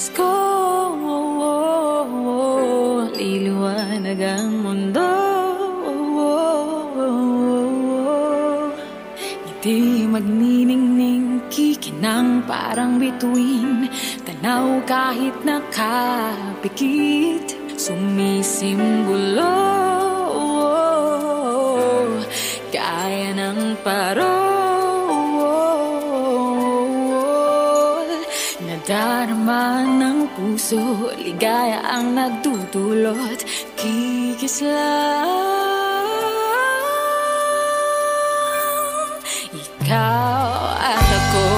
Pasko, liliwanag ang mundo. Ngiti magniningning, kikinang parang bituin, tanaw kahit nakapikit, sumisimbolo, gaya ng parol. Nadarama ng puso, ligaya ang nagdudulot, kikislang. Ikaw at ako,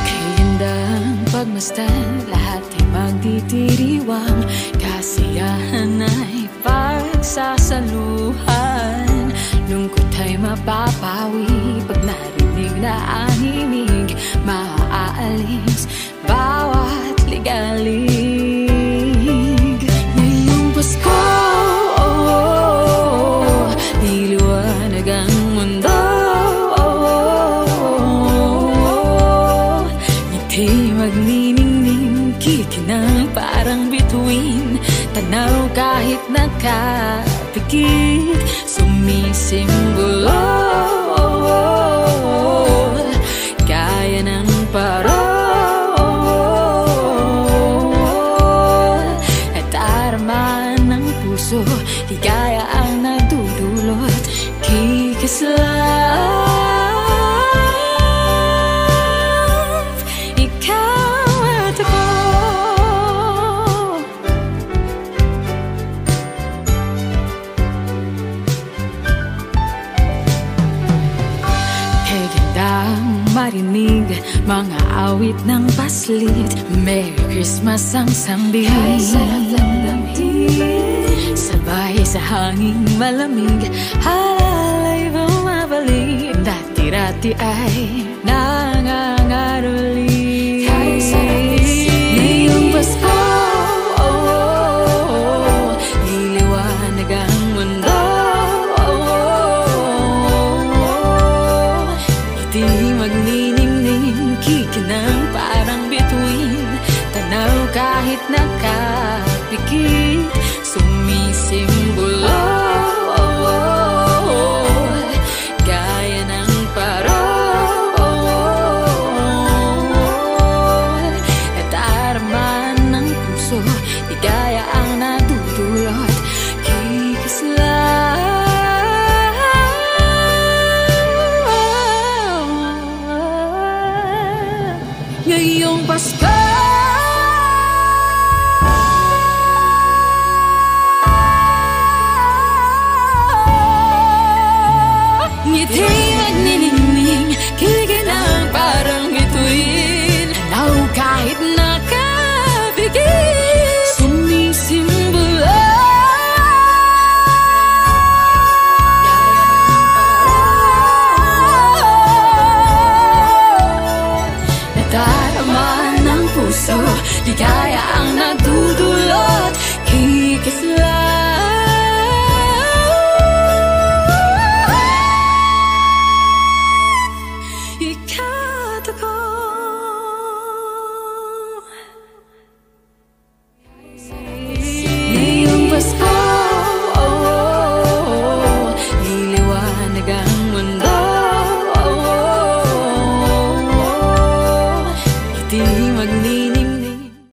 kay gandang pagmasdan, lahat ay magdidiriwang, kasiyahan ay pagsasaluhan, lungkot ay mapapawi, pag narinig na anhimig, maaalis bawat ligalig. Ngayong Pasko, liliwanag ang mundo. Ngiti magniningning, kikinang parang bituin, tanaw kahit nakapikit, sumisimbolo, gaya ng parol. Ligaya ang nagdudulot, kikislang. Ikaw at ako, kay gandang marinig mga awit ng paslit, Merry Christmas ang sambihin, kay sarap lang damhin, sabay sa hanging malamig, halalay bumabalik, dati-rati ay nangangaroling. Ngayong Pasko, liliwanag ang mundo. Ngiti magniningning, kikinang parang bituin, tanaw kahit nakapikit, sumisimbolo, gaya ng parol. At araman ng puso, ligaya ang nadudulot, kikislang. Ngayong Pasko, ngiti